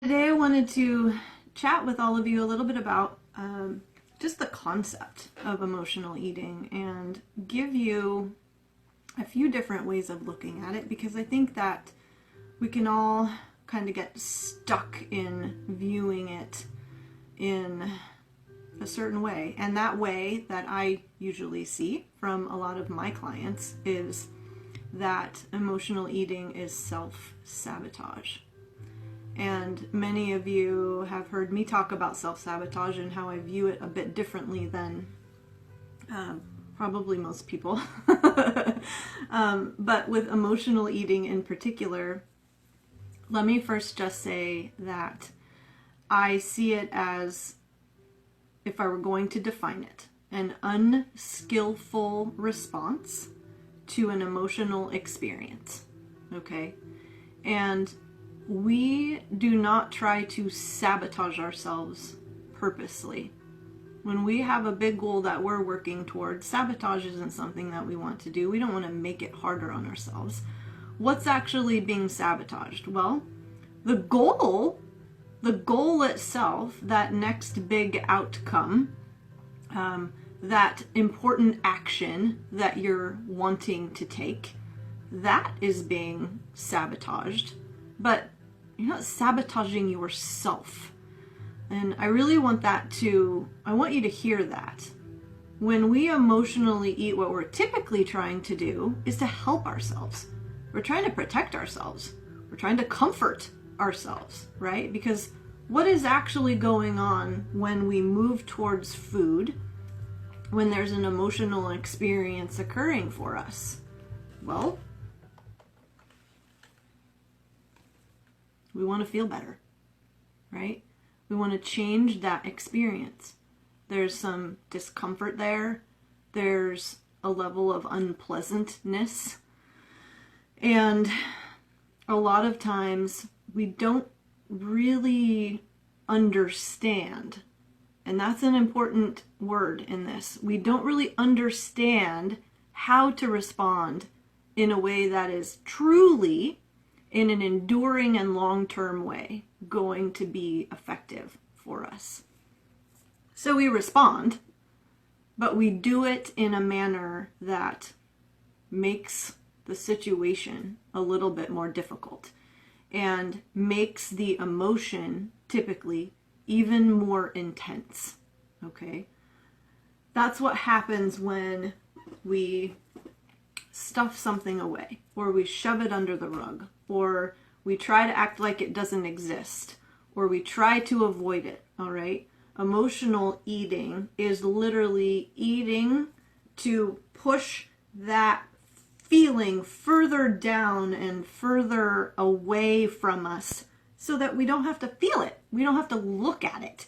Today I wanted to chat with all of you a little bit about just the concept of emotional eating and give you a few different ways of looking at it, because I think that we can all kind of get stuck in viewing it in a certain way. And that way that I usually see from a lot of my clients is that emotional eating is self-sabotage. And many of you have heard me talk about self-sabotage and how I view it a bit differently than probably most people. But with emotional eating in particular, let me first just say that I see it as, if I were going to define it, an unskillful response to an emotional experience. Okay? And we do not try to sabotage ourselves purposely. When we have a big goal that we're working towards, sabotage isn't something that we want to do. We don't want to make it harder on ourselves. What's actually being sabotaged? Well, the goal itself, that next big outcome, that important action that you're wanting to take, that is being sabotaged. But you're not sabotaging yourself. And I really want I want you to hear that. When we emotionally eat, what we're typically trying to do is to help ourselves. We're trying to protect ourselves. We're trying to comfort ourselves, right? Because what is actually going on when we move towards food, when there's an emotional experience occurring for us? Well, we want to feel better, right? We want to change that experience. There's some discomfort there. There's a level of unpleasantness. And a lot of times we don't really understand. And that's an important word in this. We don't really understand how to respond in a way that is truly, in an enduring and long-term way, going to be effective for us. So we respond, but we do it in a manner that makes the situation a little bit more difficult and makes the emotion typically even more intense, okay? That's what happens when we stuff something away, or we shove it under the rug, or we try to act like it doesn't exist, or we try to avoid it, all right? Emotional eating is literally eating to push that feeling further down and further away from us so that we don't have to feel it. We don't have to look at it.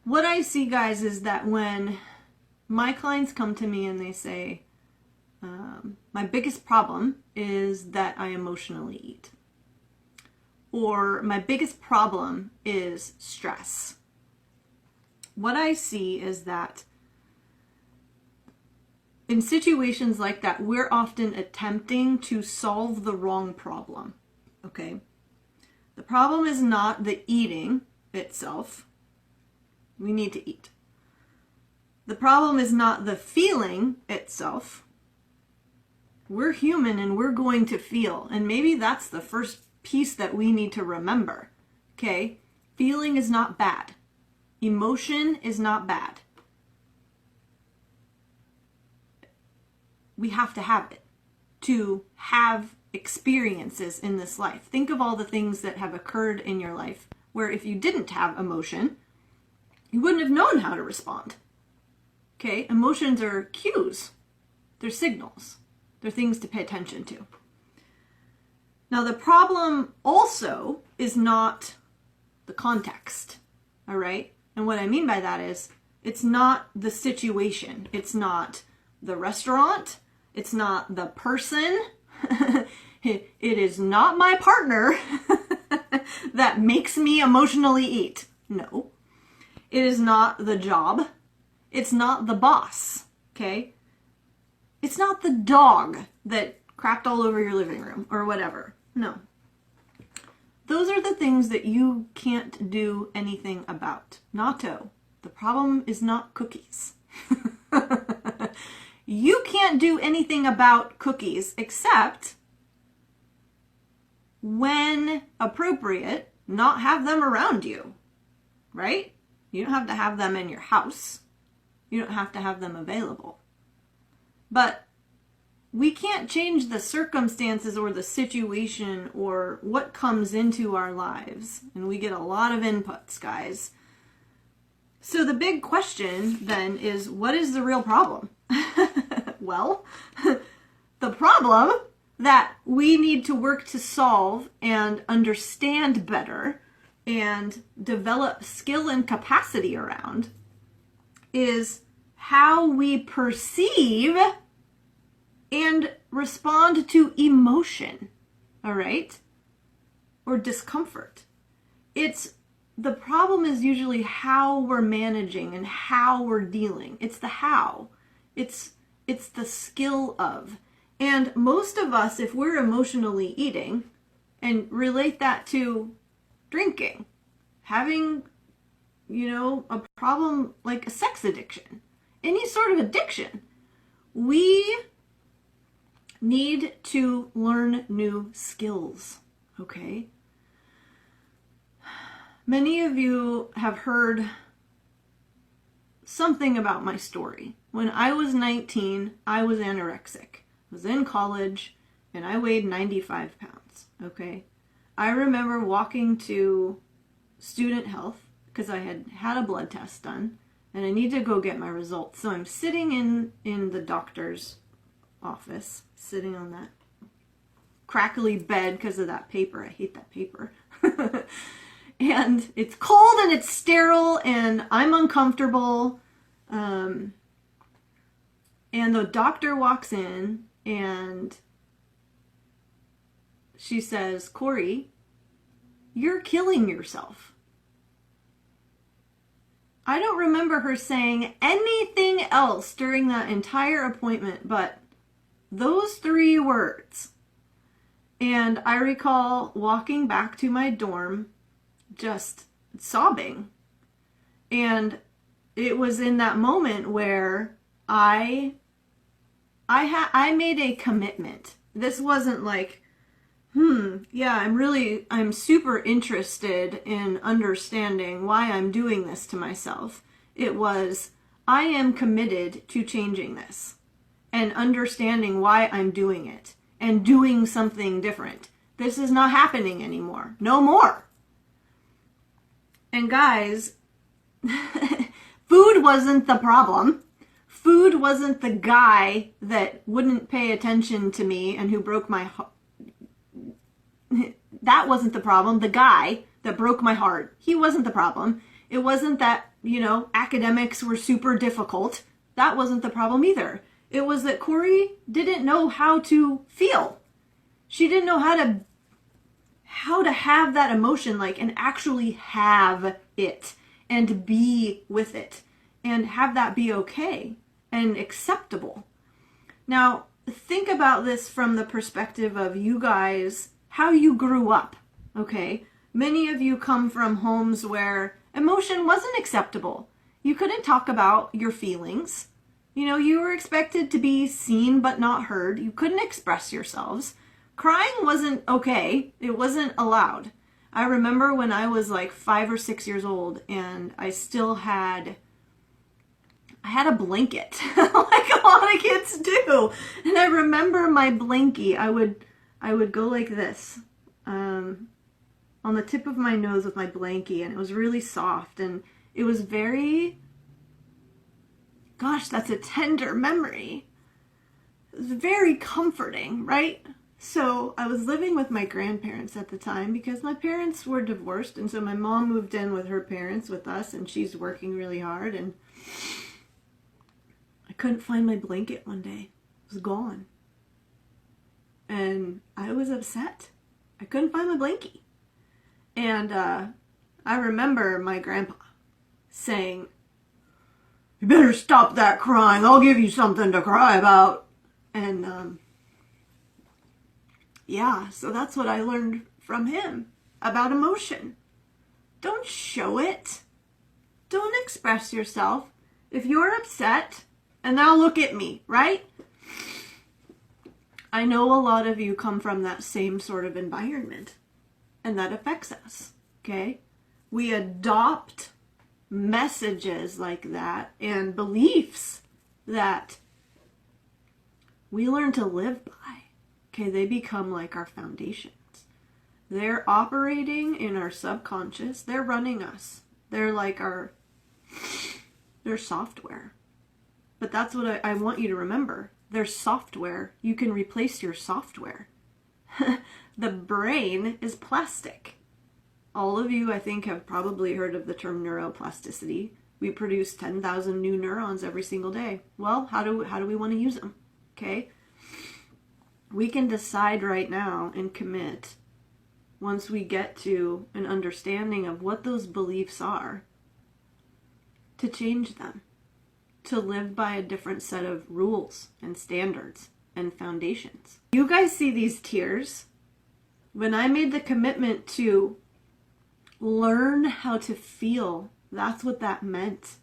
What I see, guys, is that when my clients come to me and they say, my biggest problem is that I emotionally eat. Or my biggest problem is stress. What I see is that in situations like that, we're often attempting to solve the wrong problem. Okay? The problem is not the eating itself. We need to eat. The problem is not the feeling itself. We're human and we're going to feel. And maybe that's the first piece that we need to remember. Okay? Feeling is not bad. Emotion is not bad. We have to have it to have experiences in this life. Think of all the things that have occurred in your life where if you didn't have emotion, you wouldn't have known how to respond. Okay? Emotions are cues. They're signals. They're things to pay attention to. Now, the problem also is not the context, all right? And what I mean by that is, it's not the situation. It's not the restaurant. It's not the person. It is not my partner that makes me emotionally eat. No. It is not the job. It's not the boss, okay? It's not the dog that crapped all over your living room or whatever. No. Those are the things that you can't do anything about. Natto, the problem is not cookies. You can't do anything about cookies except, when appropriate, not have them around you, right? You don't have to have them in your house. You don't have to have them available. But we can't change the circumstances or the situation or what comes into our lives. And we get a lot of inputs, guys. So the big question then is, what is the real problem? Well, the problem that we need to work to solve and understand better and develop skill and capacity around is how we perceive and respond to emotion, all right? Or discomfort. The problem is usually how we're managing and how we're dealing. It's the how. It's the skill of. And most of us, if we're emotionally eating, and relate that to drinking, having, a problem like a sex addiction, any sort of addiction, we need to learn new skills, okay? Many of you have heard something about my story. When I was 19, I was anorexic. I was in college, and I weighed 95 pounds, okay? I remember walking to student health because I had had a blood test done, and I need to go get my results. So I'm sitting in the doctor's office, sitting on that crackly bed because of that paper. I hate that paper. And it's cold and it's sterile and I'm uncomfortable. And the doctor walks in and she says, "Kori, you're killing yourself." I don't remember her saying anything else during that entire appointment but those 3 words. And I recall walking back to my dorm just sobbing. And it was in that moment where I made a commitment. This wasn't like, yeah, I'm super interested in understanding why I'm doing this to myself. It was, I am committed to changing this and understanding why I'm doing it and doing something different. This is not happening anymore. No more. And guys, food wasn't the problem. Food wasn't the guy that wouldn't pay attention to me and who broke my heart. That wasn't the problem. The guy that broke my heart, he wasn't the problem. It wasn't that, academics were super difficult. That wasn't the problem either. It was that Kori didn't know how to feel. She didn't know how to have that emotion, and actually have it and be with it and have that be okay and acceptable. Now, think about this from the perspective of you guys, how you grew up, okay? Many of you come from homes where emotion wasn't acceptable. You couldn't talk about your feelings. You were expected to be seen but not heard. You couldn't express yourselves. Crying wasn't okay. It wasn't allowed. I remember when I was 5 or 6 years old and I still had a blanket like a lot of kids do. And I remember my blankie, I would go like this on the tip of my nose with my blankie, and it was really soft and it was very, gosh, that's a tender memory. It was very comforting, right? So I was living with my grandparents at the time because my parents were divorced, and so my mom moved in with her parents with us, and she's working really hard, and I couldn't find my blanket one day. It was gone. And I was upset. I couldn't find my blankie. And I remember my grandpa saying, "You better stop that crying. I'll give you something to cry about." And yeah, so that's what I learned from him. about emotion. Don't show it. Don't express yourself. If you're upset, and now look at me, right? I know a lot of you come from that same sort of environment, and that affects us, okay? We adopt messages like that and beliefs that we learn to live by, okay? They become like our foundations. They're operating in our subconscious. They're running us. They're like they're software. But that's what I want you to remember. They're software. You can replace your software. The brain is plastic. All of you, I think, have probably heard of the term neuroplasticity. We produce 10,000 new neurons every single day. Well, how do we want to use them? Okay? We can decide right now and commit, once we get to an understanding of what those beliefs are, to change them, to live by a different set of rules and standards and foundations. You guys see these tears? When I made the commitment to learn how to feel, that's what that meant.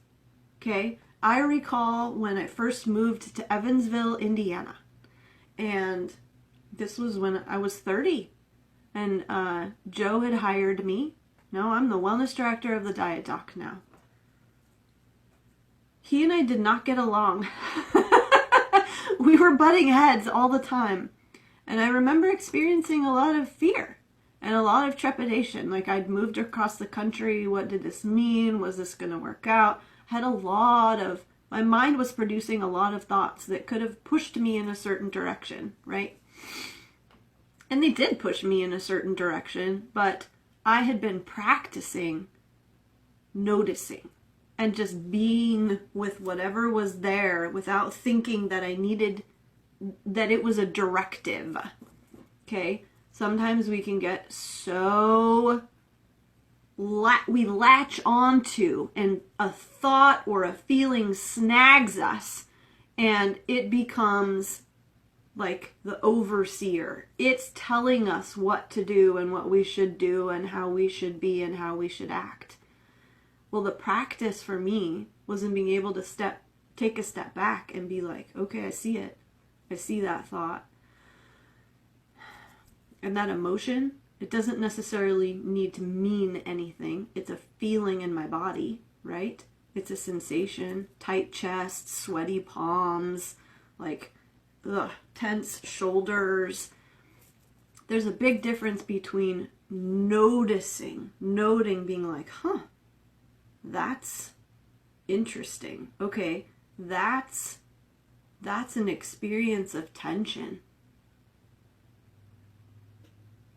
Okay? I recall when I first moved to Evansville, Indiana. And this was when I was 30. And Joe had hired me. No, I'm the wellness director of the Diet Doc now. He and I did not get along. We were butting heads all the time. And I remember experiencing a lot of fear and a lot of trepidation. Like, I'd moved across the country. What did this mean? Was this going to work out? I had my mind was producing a lot of thoughts that could have pushed me in a certain direction, right? And they did push me in a certain direction, but I had been practicing noticing and just being with whatever was there without thinking that that it was a directive. Okay? Sometimes we can get so we latch onto, and a thought or a feeling snags us, and it becomes like the overseer. It's telling us what to do and what we should do and how we should be and how we should act. Well, the practice for me was in being able to take a step back and be like, okay, I see it. I see that thought. And that emotion, it doesn't necessarily need to mean anything. It's a feeling in my body, right? It's a sensation. Tight chest, sweaty palms, like tense shoulders. There's a big difference between noting, being like, that's interesting. Okay, that's an experience of tension.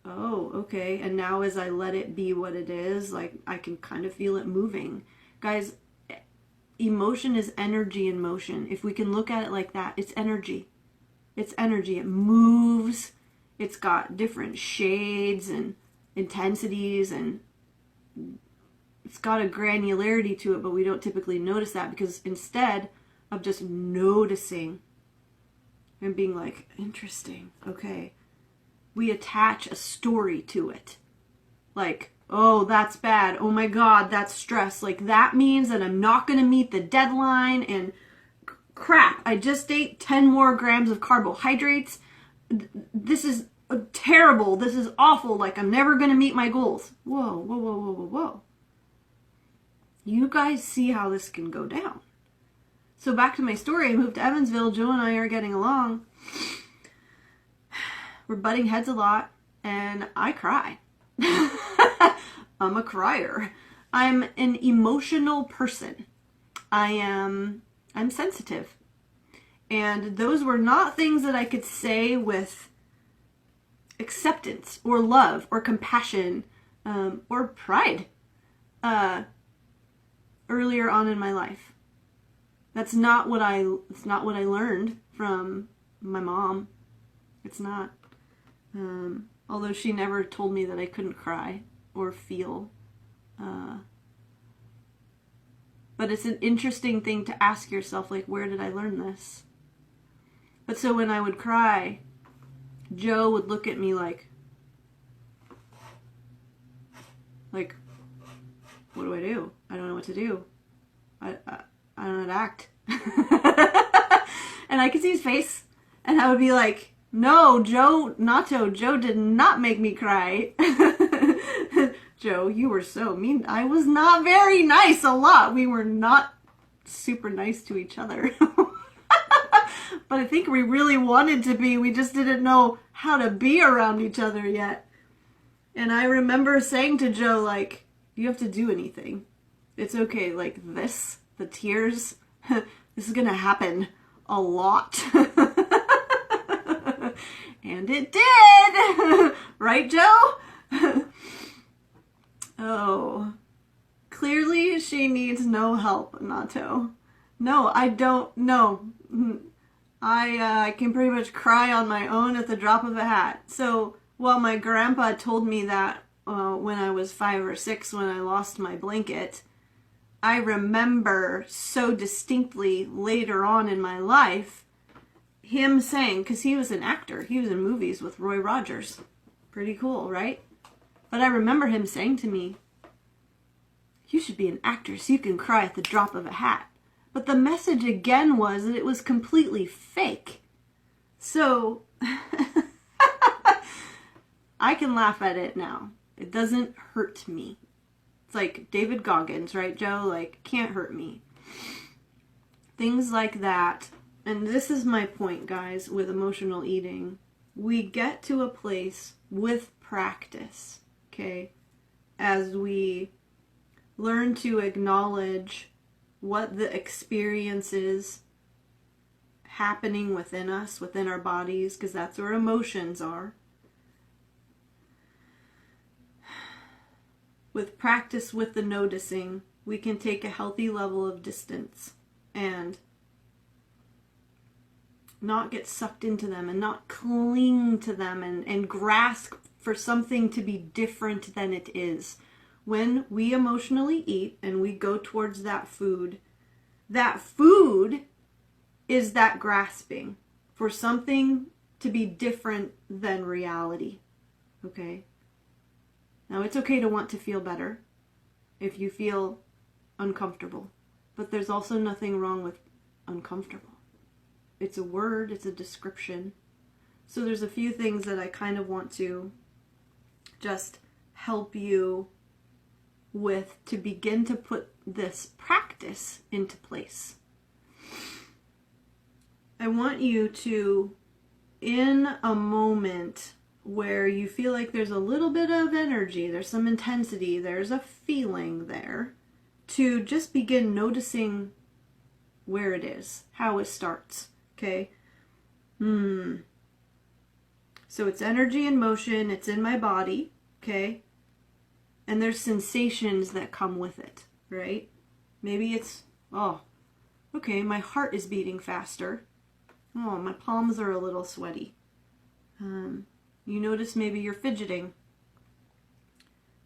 Oh, okay. And now as I let it be what it is, like, I can kind of feel it moving. Guys, emotion is energy in motion. If we can look at it like that, it's energy. It's energy. It moves. It's got different shades and intensities, and it's got a granularity to it, but we don't typically notice that, because instead of just noticing and being like, interesting, okay, we attach a story to it. Like, oh, that's bad. Oh my God, that's stress. Like, that means that I'm not going to meet the deadline, and crap, I just ate 10 more grams of carbohydrates. This is terrible. This is awful. Like, I'm never going to meet my goals. Whoa, whoa, whoa, whoa, whoa, whoa. You guys see how this can go down. So back to my story. I moved to Evansville. Joe and I are getting along. We're butting heads a lot, and I cry. I'm a crier. I'm an emotional person. I'm sensitive. And those were not things that I could say with acceptance or love or compassion or pride earlier on in my life. That's not what I learned from my mom. It's not. Although she never told me that I couldn't cry or feel. But it's an interesting thing to ask yourself, like, where did I learn this? But so when I would cry, Joe would look at me like, Like, what do I do? I don't know what to do. I don't know how to act. And I could see his face, and I would be like, no, Joe did not make me cry. Joe, you were so mean. I was not very nice a lot. We were not super nice to each other. But I think we really wanted to be. We just didn't know how to be around each other yet. And I remember saying to Joe, like, you have to do anything. It's okay, like this, the tears, this is gonna happen a lot. And it did! Right, Joe? Oh. Clearly she needs no help, Nato. No, I don't. No. I can pretty much cry on my own at the drop of a hat. So, while my grandpa told me that when I was 5 or 6 when I lost my blanket, I remember so distinctly later on in my life him saying, because he was an actor, he was in movies with Roy Rogers. Pretty cool, right? But I remember him saying to me, you should be an actor so you can cry at the drop of a hat. But the message again was that it was completely fake. So, I can laugh at it now. It doesn't hurt me. It's like David Goggins, right, Joe? Like, can't hurt me. Things like that. And this is my point, guys, with emotional eating. We get to a place with practice, okay, as we learn to acknowledge what the experience is happening within us, within our bodies, because that's where emotions are. With practice with the noticing, we can take a healthy level of distance and not get sucked into them and not cling to them and grasp for something to be different than it is. When we emotionally eat and we go towards that food is that grasping for something to be different than reality. Okay? Now, it's okay to want to feel better if you feel uncomfortable, but there's also nothing wrong with uncomfortable. It's a word, it's a description. So there's a few things that I kind of want to just help you with to begin to put this practice into place. I want you to, in a moment where you feel like there's a little bit of energy, there's some intensity, there's a feeling there, to just begin noticing where it is, how it starts, okay? So it's energy and motion, it's in my body, okay? And there's sensations that come with it, right? Maybe it's, oh, okay, my heart is beating faster. Oh, my palms are a little sweaty. You notice maybe you're fidgeting.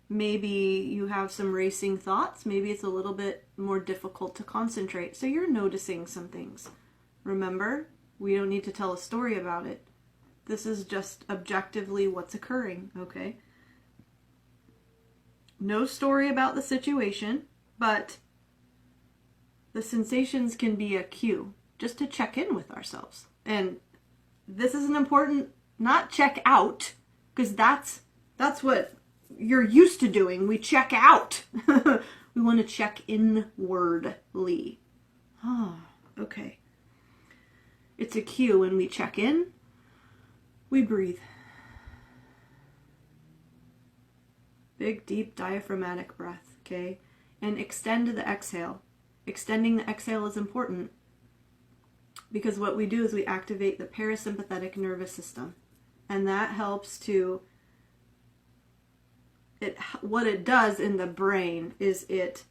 Maybe you have some racing thoughts. Maybe it's a little bit more difficult to concentrate. So you're noticing some things. Remember, we don't need to tell a story about it. This is just objectively what's occurring, okay? No story about the situation, but the sensations can be a cue just to check in with ourselves. And this is an important, not check out, because that's what you're used to doing. We check out. We want to check inwardly. Oh, okay. It's a cue. When we check in, we breathe. Big, deep, diaphragmatic breath, okay? And extend the exhale. Extending the exhale is important because what we do is we activate the parasympathetic nervous system. And that helps to, what it does in the brain is it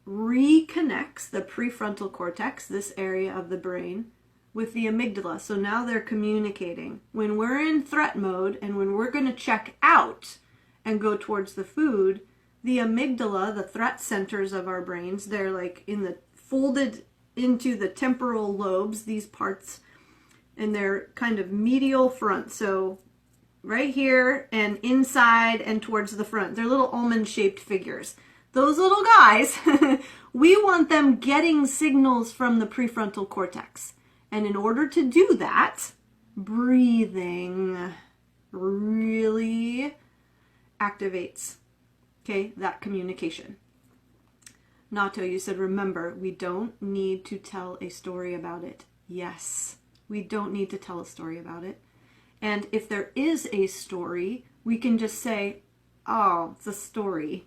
reconnects the prefrontal cortex, this area of the brain, with the amygdala. So now they're communicating. When we're in threat mode and when we're going to check out and go towards the food, the amygdala, the threat centers of our brains, they're like folded into the temporal lobes, these parts, and they're kind of medial front. So right here and inside and towards the front. They're little almond-shaped figures. Those little guys, we want them getting signals from the prefrontal cortex. And in order to do that, breathing really activates, okay, that communication. Nato, you said, remember, we don't need to tell a story about it. Yes, we don't need to tell a story about it. And if there is a story, we can just say, oh, it's a story.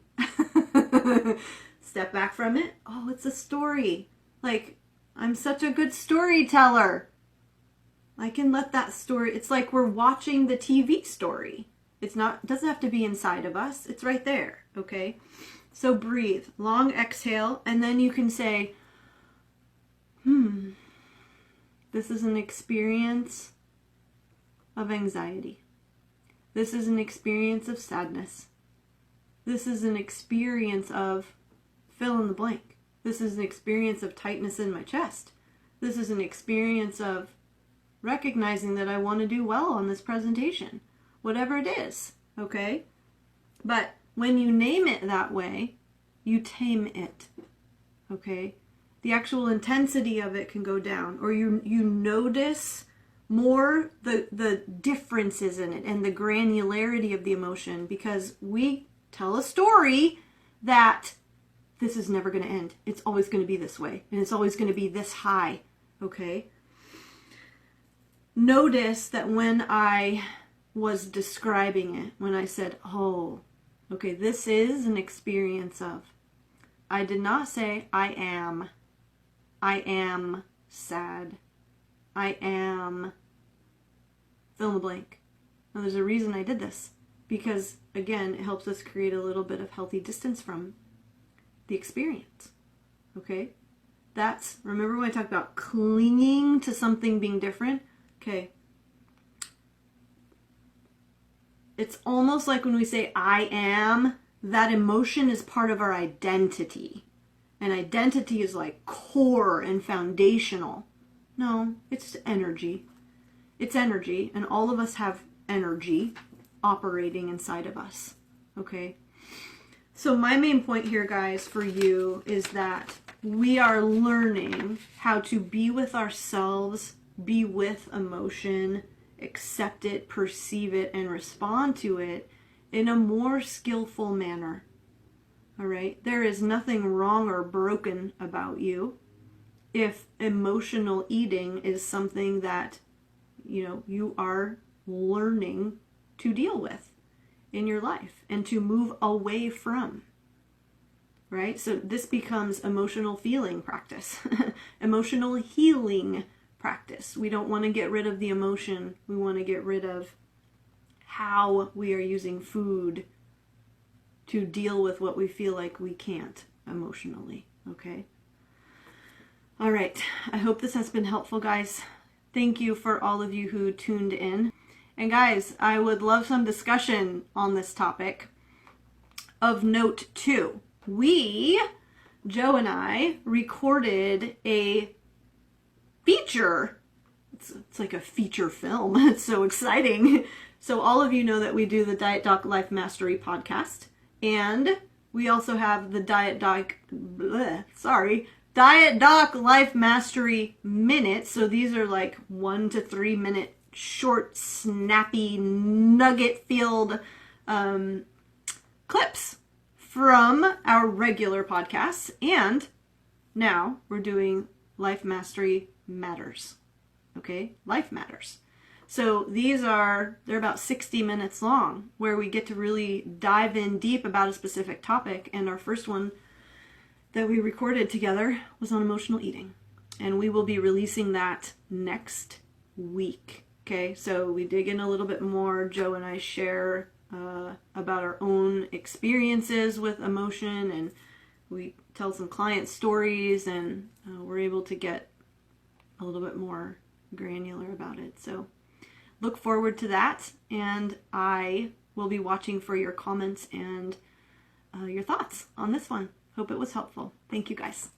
Step back from it. Oh, it's a story. Like, I'm such a good storyteller. I can let that story, it's like we're watching the TV story. It doesn't have to be inside of us. It's right there, okay? So breathe, long exhale, and then you can say, this is an experience of anxiety. This is an experience of sadness. This is an experience of fill in the blank. This is an experience of tightness in my chest. This is an experience of recognizing that I want to do well on this presentation. Whatever it is, okay? But when you name it that way, you tame it, okay? The actual intensity of it can go down, or you notice more the differences in it and the granularity of the emotion, because we tell a story that this is never going to end. It's always going to be this way, and it's always going to be this high, okay? Notice that when I was describing it, when I said, oh, okay, this is an experience of, I did not say I am sad, I am fill in the blank. Now there's a reason I did this, because again, it helps us create a little bit of healthy distance from the experience, okay? Remember when I talked about clinging to something being different? Okay. It's almost like when we say I am, that emotion is part of our identity. And identity is like core and foundational. No, it's energy. It's energy, and all of us have energy operating inside of us. Okay? So my main point here, guys, for you is that we are learning how to be with ourselves, be with emotion, accept it, perceive it, and respond to it in a more skillful manner. All right? There is nothing wrong or broken about you if emotional eating is something that, you are learning to deal with in your life and to move away from. Right? So this becomes emotional feeling practice, emotional healing practice. We don't want to get rid of the emotion. We want to get rid of how we are using food to deal with what we feel like we can't emotionally. Okay? All right. I hope this has been helpful, guys. Thank you for all of you who tuned in. And guys, I would love some discussion on this topic. Of note too, Joe and I, recorded a feature. It's like a feature film. It's so exciting. So all of you know that we do the Diet Doc Life Mastery podcast. And we also have the Diet Doc Life Mastery Minutes. So these are like 1 to 3 minute short, snappy, nugget-filled clips from our regular podcasts. And now we're doing Life Mastery Matters. Okay? Life Matters. So they're about 60 minutes long, where we get to really dive in deep about a specific topic. And our first one that we recorded together was on emotional eating. And we will be releasing that next week. Okay, so we dig in a little bit more. Joe and I share about our own experiences with emotion, and we tell some client stories, and we're able to get a little bit more granular about it. So look forward to that, and I will be watching for your comments and your thoughts on this one. Hope it was helpful. Thank you, guys.